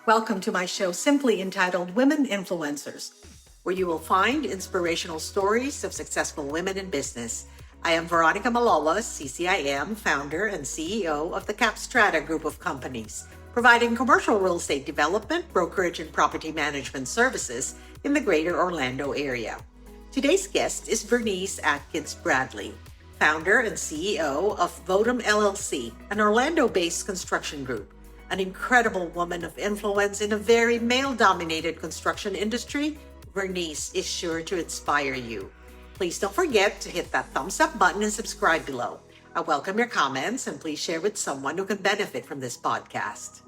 Welcome to my show, simply entitled Women Influencers, where you will find inspirational stories of successful women in business. I am Veronica Malolos, CCIM, founder and CEO of the Capstrata Group of Companies, providing commercial real estate development, brokerage, and property management services in the greater Orlando area. Today's guest is Vernice Atkins-Bradley, founder and CEO of Votum LLC, an Orlando-based construction group. An incredible woman of influence in a very male-dominated construction industry, Vernice is sure to inspire you. Please don't forget to hit that thumbs up button and subscribe below. I welcome your comments and please share with someone who can benefit from this podcast.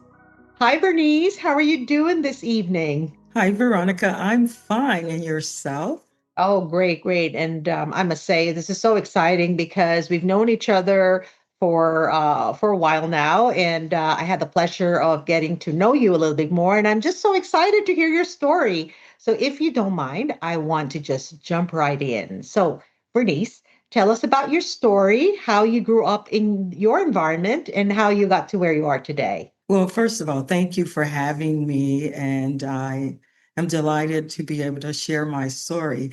Hi, Vernice. How are you doing this evening? Hi, Veronica. I'm fine. And yourself? Oh, great, great. And I must say, this is so exciting because we've known each other for a while now, and I had the pleasure of getting to know you a little bit more. And I'm just so excited to hear your story. So, if you don't mind, I want to just jump right in. So, Bernice, tell us about your story, how you grew up in your environment, and how you got to where you are today. Well, first of all, thank you for having me. And I am delighted to be able to share my story.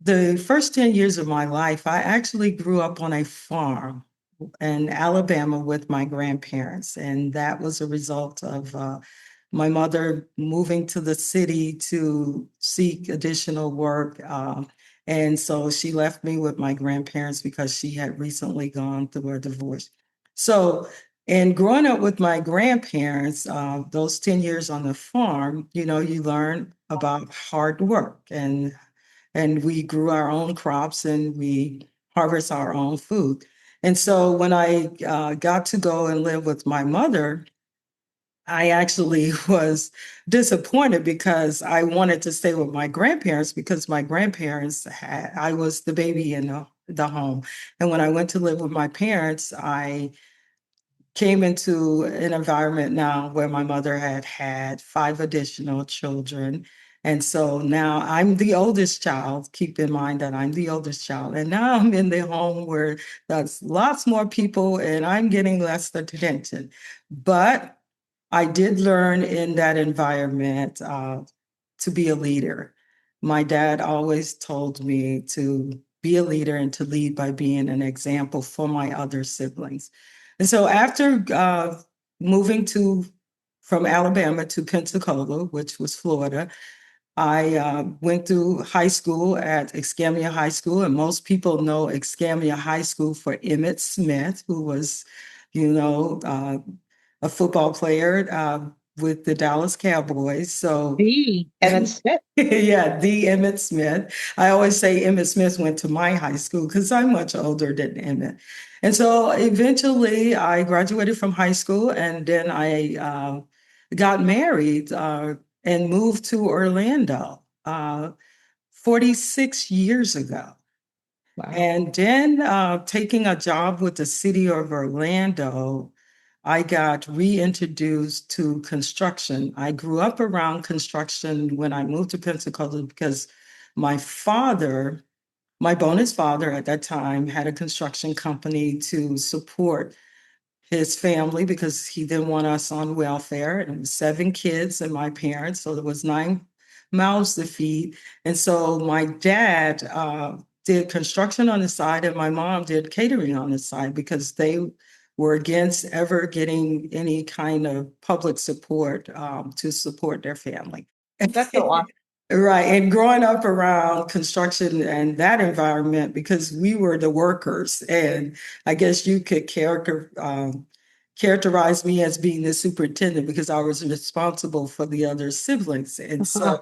The first 10 years of my life, I actually grew up on a farm in Alabama with my grandparents. And that was a result of my mother moving to the city to seek additional work. And so she left me with my grandparents because she had recently gone through a divorce. So, and growing up with my grandparents, those 10 years on the farm, you learn about hard work and we grew our own crops and we harvest our own food. And so when I got to go and live with my mother, I actually was disappointed because I wanted to stay with my grandparents because my grandparents had, I was the baby in the home. And when I went to live with my parents, I came into an environment now where my mother had had 5 additional children. And so now I'm the oldest child. Keep in mind that I'm the oldest child. And now I'm in the home where there's lots more people and I'm getting less attention. But I did learn in that environment to be a leader. My dad always told me to be a leader and to lead by being an example for my other siblings. And so after moving from Alabama to Pensacola, which was Florida, I went through high school at Escambia High School, and most people know Escambia High School for Emmitt Smith, who was, you know, uh, a football player with the Dallas Cowboys. So, The Emmett Smith. yeah, the Emmitt Smith. I always say Emmitt Smith went to my high school because I'm much older than Emmitt. And so eventually I graduated from high school and then I got married and moved to Orlando 46 years ago. Wow. And then taking a job with the city of Orlando, I got reintroduced to construction. I grew up around construction when I moved to Pensacola because my father, my bonus father at that time, had a construction company to support his family because he didn't want us on welfare. And it was 7 kids and my parents, so there was 9 mouths to feed. And so my dad did construction on the side, and my mom did catering on the side because they were against ever getting any kind of public support to support their family. That's so awesome. Right. And growing up around construction and that environment, because we were the workers, and I guess you could characterize me as being the superintendent because I was responsible for the other siblings. And so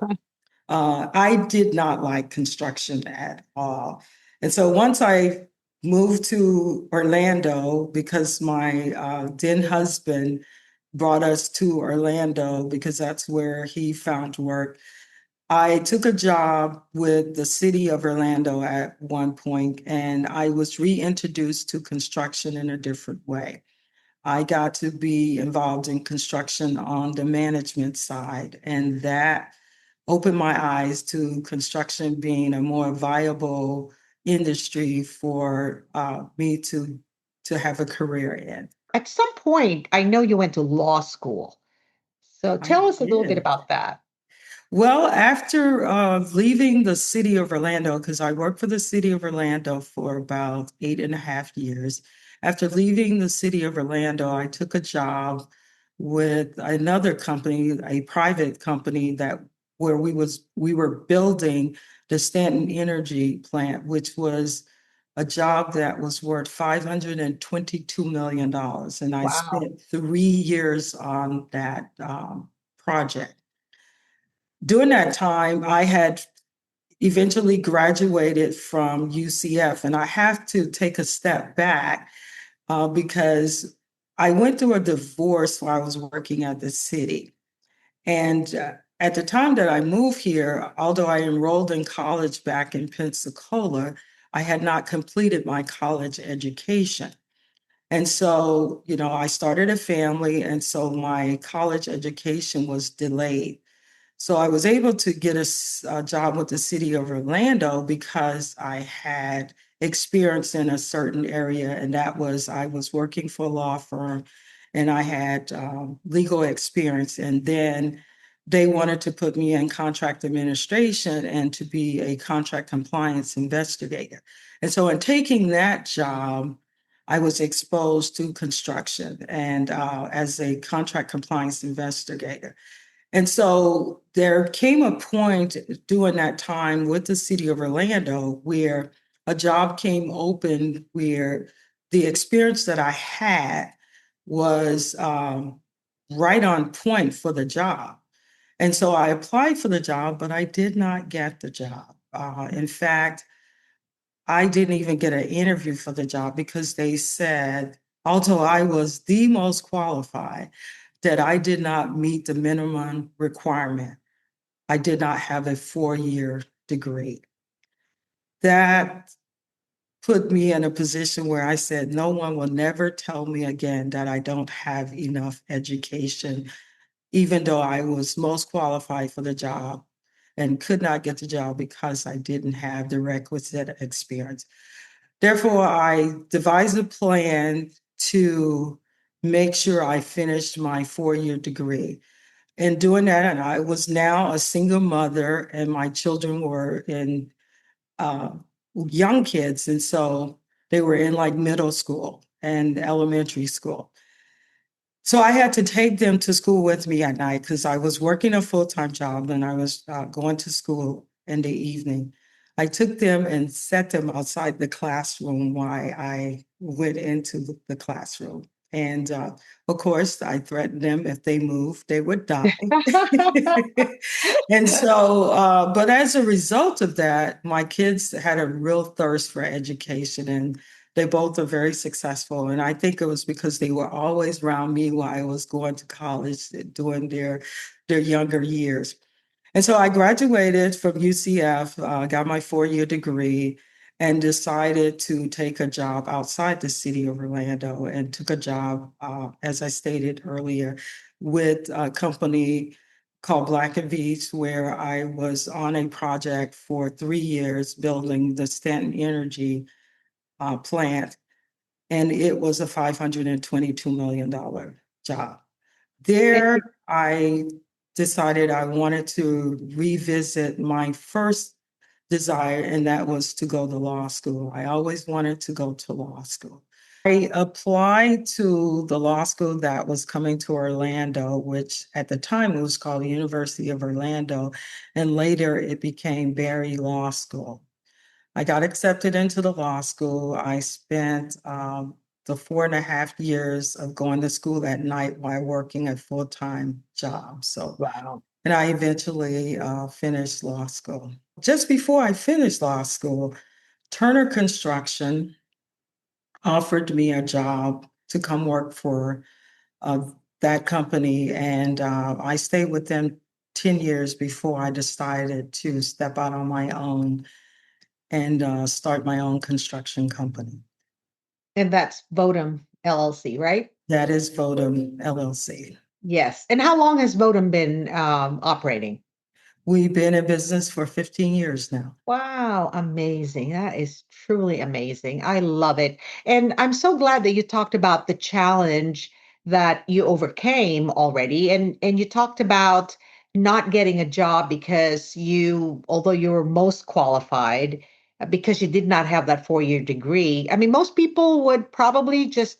I did not like construction at all. And so once I moved to Orlando, because my then husband brought us to Orlando because that's where he found work. I took a job with the city of Orlando at one point, and I was reintroduced to construction in a different way. I got to be involved in construction on the management side, and that opened my eyes to construction being a more viable industry for me to have a career in. At some point, I know you went to law school. So I tell us a little bit did. about that. Well, after leaving the city of Orlando, because I worked for the city of Orlando for about 8.5 years. After leaving the city of Orlando, I took a job with another company, a private company that where we were building the Stanton Energy plant, which was a job that was worth $522 million. And I Wow. spent 3 years on that project. During that time, I had eventually graduated from UCF, and I have to take a step back because I went through a divorce while I was working at the city. And at the time that I moved here, although I enrolled in college back in Pensacola, I had not completed my college education. And so, I started a family, and so my college education was delayed. So I was able to get a job with the city of Orlando because I had experience in a certain area, and that was I was working for a law firm, and I had legal experience. And then they wanted to put me in contract administration and to be a contract compliance investigator. And so in taking that job, I was exposed to construction and as a contract compliance investigator. And so there came a point during that time with the city of Orlando where a job came open where the experience that I had was right on point for the job. And so I applied for the job, but I did not get the job. In fact, I didn't even get an interview for the job because they said, although I was the most qualified, that I did not meet the minimum requirement. I did not have a 4-year degree. That put me in a position where I said, no one will never tell me again that I don't have enough education, even though I was most qualified for the job and could not get the job because I didn't have the requisite experience. Therefore, I devised a plan to make sure I finished my 4-year degree. And doing that, and I was now a single mother, and my children were in uh, young kids. And so they were in like middle school and elementary school. So I had to take them to school with me at night because I was working a full-time job and I was going to school in the evening. I took them and set them outside the classroom while I went into the classroom. And of course, I threatened them if they moved, they would die. And so, but as a result of that, my kids had a real thirst for education and they both are very successful. And I think it was because they were always around me while I was going to college during their younger years. And so I graduated from UCF, got my 4-year degree, and decided to take a job outside the city of Orlando and took a job, as I stated earlier, with a company called Black and Veatch, where I was on a project for 3 years building the Stanton Energy plant, and it was a $522 million job. There, I decided I wanted to revisit my first desire, and that was to go to law school. I always wanted to go to law school. I applied to the law school that was coming to Orlando, which at the time it was called the University of Orlando, and later it became Barry Law School. I got accepted into the law school. I spent the 4.5 years of going to school at night while working a full-time job. So, Wow. and I eventually finished law school. Just before I finished law school, Turner Construction offered me a job to come work for uh, that company. And I stayed with them 10 years before I decided to step out on my own and start my own construction company. And that's Votum LLC, right? That is Votum LLC. Yes. And how long has Votum been operating? We've been in business for 15 years now. Wow, amazing. That is truly amazing. I love it. And I'm so glad that you talked about the challenge that you overcame already. And you talked about not getting a job because although you were most qualified, because you did not have that 4-year degree. I mean, most people would probably just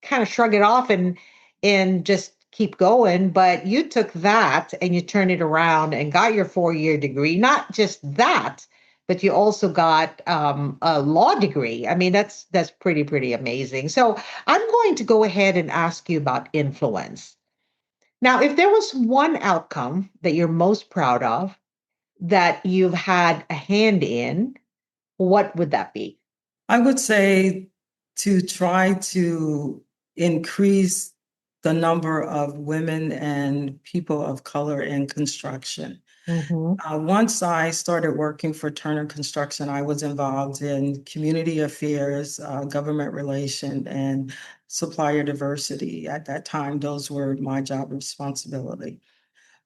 kind of shrug it off and just keep going, but you took that and you turned it around and got your 4-year degree. Not just that, but you also got a law degree. I mean, that's pretty amazing. So I'm going to go ahead and ask you about influence. Now, if there was one outcome that you're most proud of that you've had a hand in, what would that be? I would say to try to increase the number of women and people of color in construction. Mm-hmm. Once I started working for Turner Construction, I was involved in community affairs, government relation, and supplier diversity. At that time, those were my job responsibility.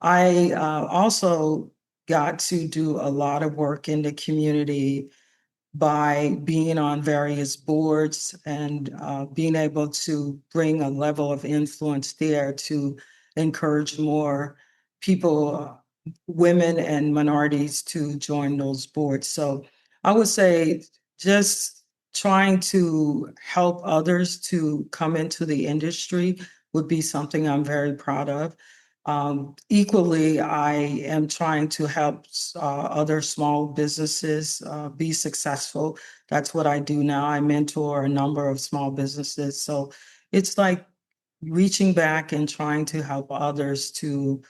I also got to do a lot of work in the community by being on various boards and being able to bring a level of influence there to encourage more people, women and minorities to join those boards. So I would say just trying to help others to come into the industry would be something I'm very proud of. Equally, I am trying to help other small businesses be successful. That's what I do now. I mentor a number of small businesses. So it's like reaching back and trying to help others to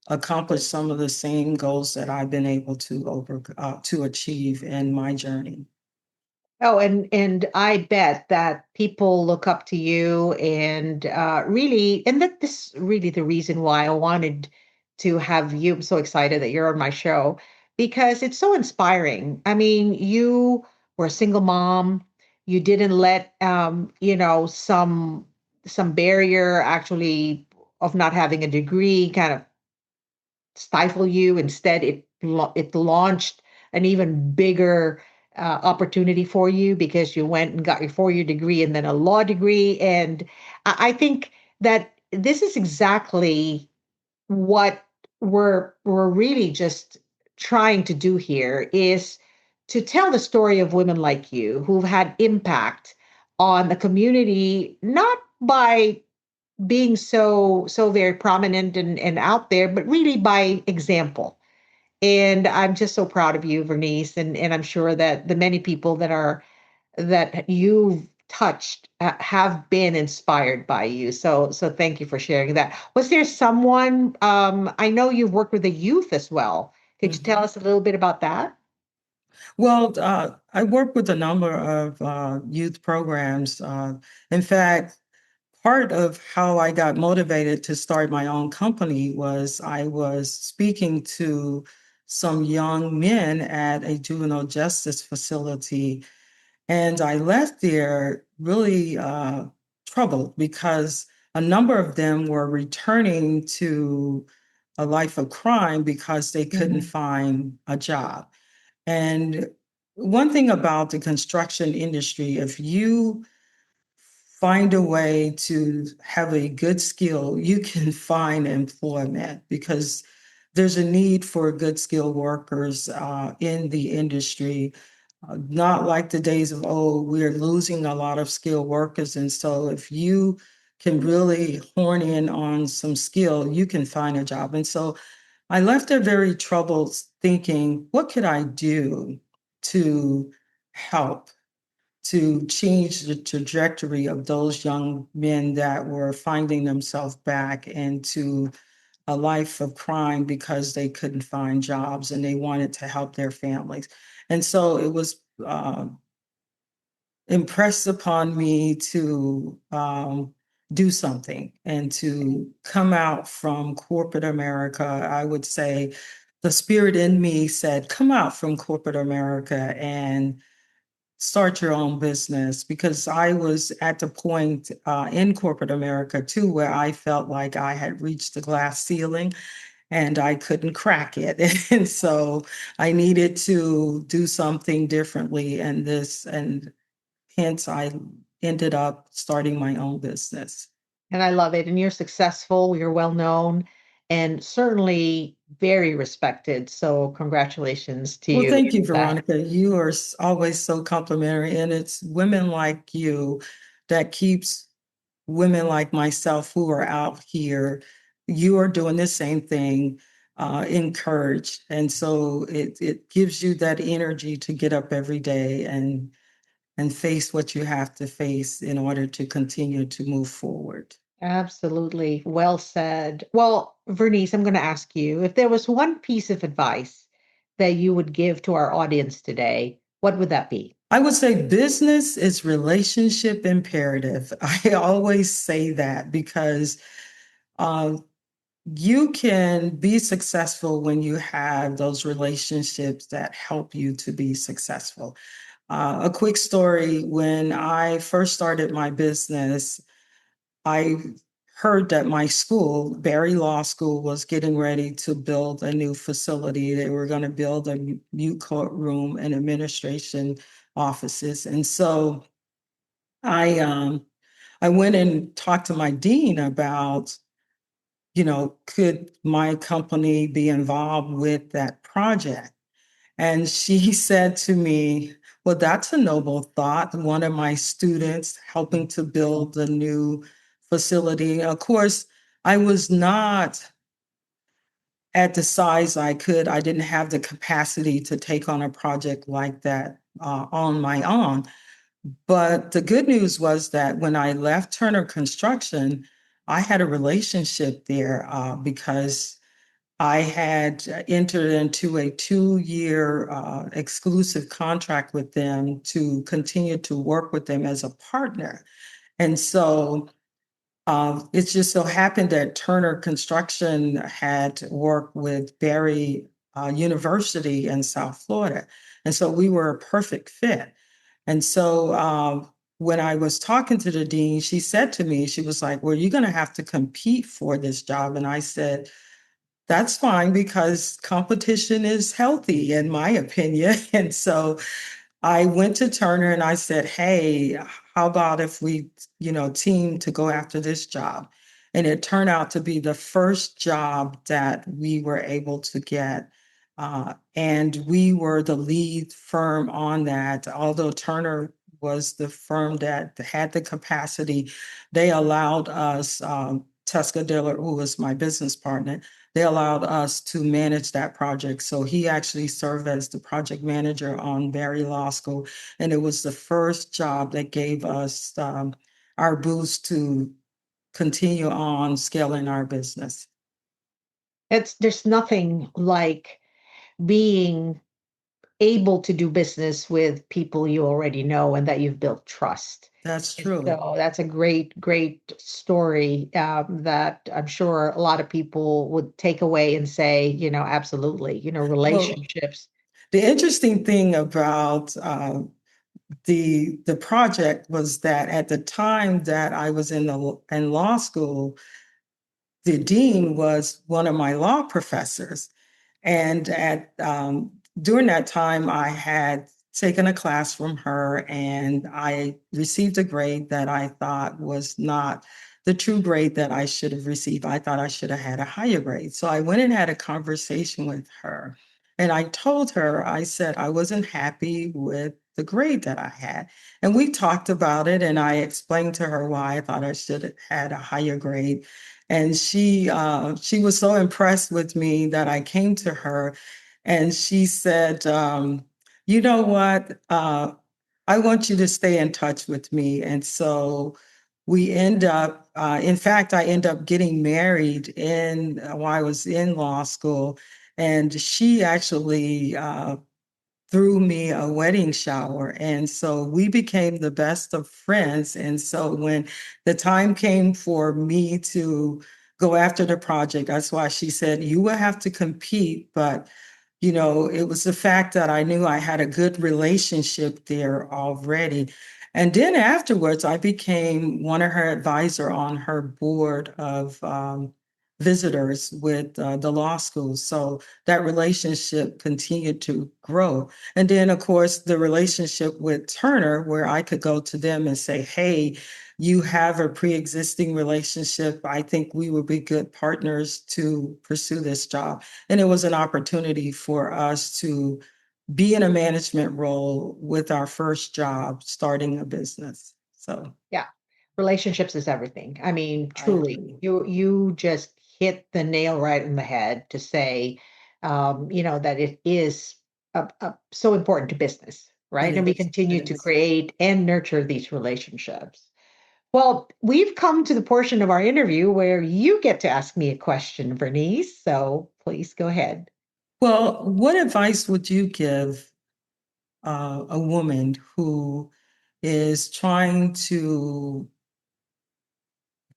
accomplish some of the same goals that I've been able to achieve in my journey. Oh, and I bet that people look up to you and really, and that this is really the reason why I wanted to have you. I'm so excited that you're on my show because it's so inspiring. I mean, you were a single mom. You didn't let some barrier actually of not having a degree kind of stifle you. Instead, it launched an even bigger opportunity for you because you went and got your 4-year degree and then a law degree. And I think that this is exactly what we're really just trying to do here is to tell the story of women like you who've had impact on the community, not by being so very prominent and out there, but really by example. And I'm just so proud of you, Vernice, and I'm sure that the many people that you've touched have been inspired by you. So thank you for sharing that. Was there someone I know you've worked with the youth as well. Could you tell Mhm. us a little bit about that? Well, I work with a number of youth programs. In fact, part of how I got motivated to start my own company was I was speaking to some young men at a juvenile justice facility, and I left there really troubled because a number of them were returning to a life of crime because they couldn't Mhm. find a job. And one thing about the construction industry, if you find a way to have a good skill, you can find employment because there's a need for good skilled workers in the industry. Not like the days of old, we're losing a lot of skilled workers. And so if you can really horn in on some skill, you can find a job. And so I left there very troubled thinking, what could I do to help? To change the trajectory of those young men that were finding themselves back into a life of crime because they couldn't find jobs and they wanted to help their families. And so it was impressed upon me to do something and to come out from corporate America. I would say the spirit in me said, come out from corporate America and start your own business, because I was at the point in corporate America too where I felt like I had reached the glass ceiling and I couldn't crack it. And so I needed to do something differently, and hence I ended up starting my own business. And I love it. And you're successful, you're well known, and certainly very respected. So congratulations to Well, you thank you, for that. Veronica. You are always so complimentary, and it's women like you that keeps women like myself who are out here. You are doing the same thing, encouraged, and so it gives you that energy to get up every day and face what you have to face in order to continue to move forward. Absolutely. Well said. Well, Vernice, I'm going to ask you if there was one piece of advice that you would give to our audience today, what would that be? I would say business is relationship imperative. I always say that because uh, you can be successful when you have those relationships that help you to be successful. A quick story, when I first started my business, I heard that my school, Barry Law School, was getting ready to build a new facility. They were going to build a new courtroom and administration offices. And so I I went and talked to my dean about, could my company be involved with that project? And she said to me, well, that's a noble thought. One of my students helping to build the new facility. Of course, I was not at the size I could. I didn't have the capacity to take on a project like that on my own. But the good news was that when I left Turner Construction, I had a relationship there because I had entered into a 2-year exclusive contract with them to continue to work with them as a partner. And so it just so happened that Turner Construction had worked with Barry University in South Florida. And so we were a perfect fit. And so when I was talking to the dean, she said to me, she was like, well, you're going to have to compete for this job. And I said, that's fine because competition is healthy, in my opinion. And so I went to Turner and I said, hey, how about if we, team to go after this job? And it turned out to be the first job that we were able to get. And we were the lead firm on that. Although Turner was the firm that had the capacity, they allowed us, Tesca Diller, who was my business partner, they allowed us to manage that project. So he actually served as the project manager on Barry Law School. And it was the first job that gave us our boost to continue on scaling our business. There's nothing like being able to do business with people you already know and that you've built trust. That's And true. so that's a great, great story that I'm sure a lot of people would take away and say, absolutely, Well, relationships. the interesting thing about the project was that at the time that I was in law school, the dean was one of my law professors. And during that time, I had taken a class from her and I received a grade that I thought was not the true grade that I should have received. I thought I should have had a higher grade. So I went and had a conversation with her. And I told her, I said I wasn't happy with the grade that I had. And we talked about it and I explained to her why I thought I should have had a higher grade. And she was so impressed with me that I came to her and she said, you know what? I want you to stay in touch with me. And so we end up, in fact, I end up getting married while I was in law school. And she actually threw me a wedding shower. And so we became the best of friends. And so when the time came for me to go after the project, that's why she said, you will have to compete. But, it was the fact that I knew I had a good relationship there already. And then afterwards, I became one of her advisor on her board of visitors with the law school. So that relationship continued to grow. And then, of course, the relationship with Turner, where I could go to them and say, hey, you have a pre-existing relationship. I think we would be good partners to pursue this job. And it was an opportunity for us to be in a management role with our first job, starting a business. So Yeah. Relationships is everything. I mean, I truly, agree. you just hit the nail right in the head to say, that it is so important to business, It right? And we is. It continue to is. create and nurture these relationships. Well, we've come to the portion of our interview where you get to ask me a question, Vernice. So please go ahead. Well, what advice would you give a woman who is trying to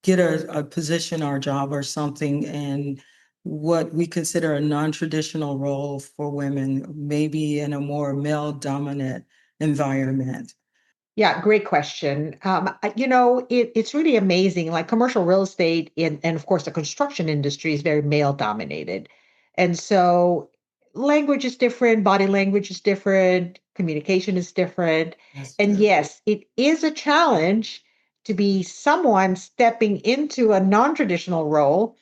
get a position or job or something in what we consider a non-traditional role for women, maybe in a more male-dominant environment? Yeah, great question. It's really amazing. Like commercial real estate and of course the construction industry is very male dominated. And so language is different, body language is different, communication is different. That's And true. yes, it is a challenge to be someone stepping into a non-traditional role,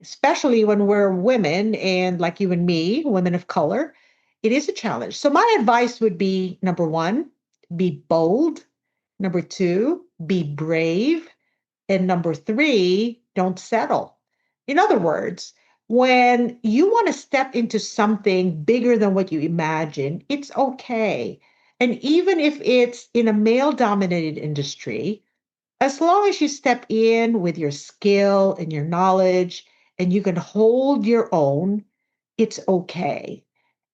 especially when we're women and like you and me, women of color. It is a challenge. So my advice would be number one, be bold. Number two, be brave. And number three, don't settle. In other words, when you want to step into something bigger than what you imagine, it's okay. And even if it's in a male dominated industry, as long as you step in with your skill and your knowledge and you can hold your own, it's okay.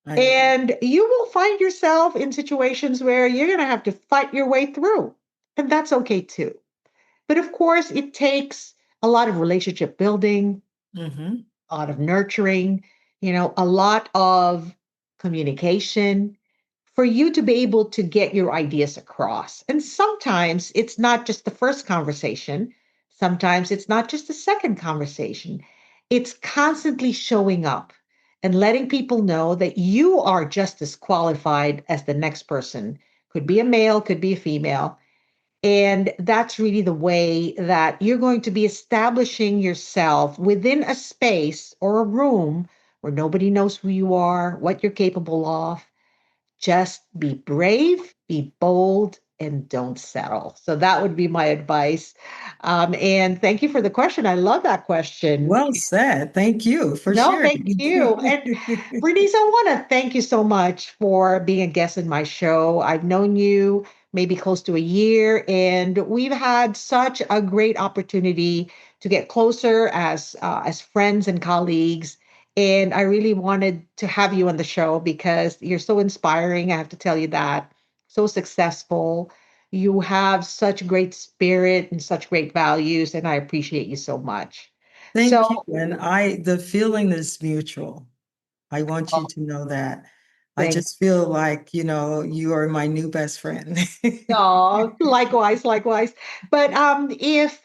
I agree. And you will find yourself in situations where you're going to have to fight your way through. And that's okay too. But of course, it takes a lot of relationship building, Mm-hmm. a lot of nurturing, a lot of communication for you to be able to get your ideas across. And sometimes it's not just the first conversation, sometimes it's not just the second conversation. It's constantly showing up and letting people know that you are just as qualified as the next person. Could be a male, could be a female, and that's really the way that you're going to be establishing yourself within a space or a room where nobody knows who you are, what you're capable of. Just be brave, be bold, and don't settle. So that would be my advice. And thank you for the question. I love that question. Well said. Thank you for No, thank sharing. you. And Bernice, I want to thank you so much for being a guest in my show. I've known you maybe close to a year, and we've had such a great opportunity to get closer as friends and colleagues. And I really wanted to have you on the show because you're so inspiring. I have to tell you that. So successful. You have such great spirit and such great values, and I appreciate you so much. Thank you. So, And the feeling is mutual. I want you to know that. I thank just feel like, you are my new best friend. Oh, likewise, likewise. But if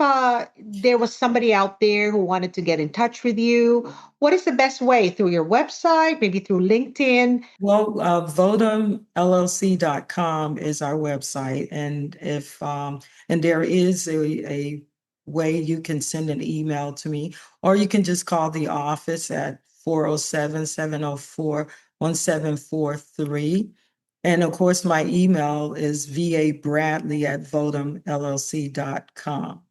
there was somebody out there who wanted to get in touch with you, what is the best way? Through your website, maybe through LinkedIn? Well, votumllc.com is our website. And and there is a way you can send an email to me, or you can just call the office at 407-704-1743. And of course, my email is vabradley@votumllc.com.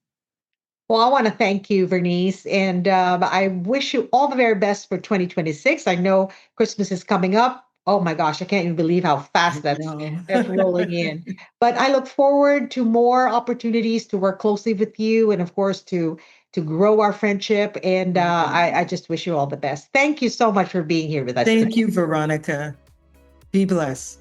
Well, I want to thank you, Vernice, and I wish you all the very best for 2026. I know Christmas is coming up. Oh my gosh, I can't even believe how I fast know. that's rolling in. But I look forward to more opportunities to work closely with you, and of course to grow our friendship. And I just wish you all the best. Thank you so much for being here with us today. Thank you, Veronica. Be blessed.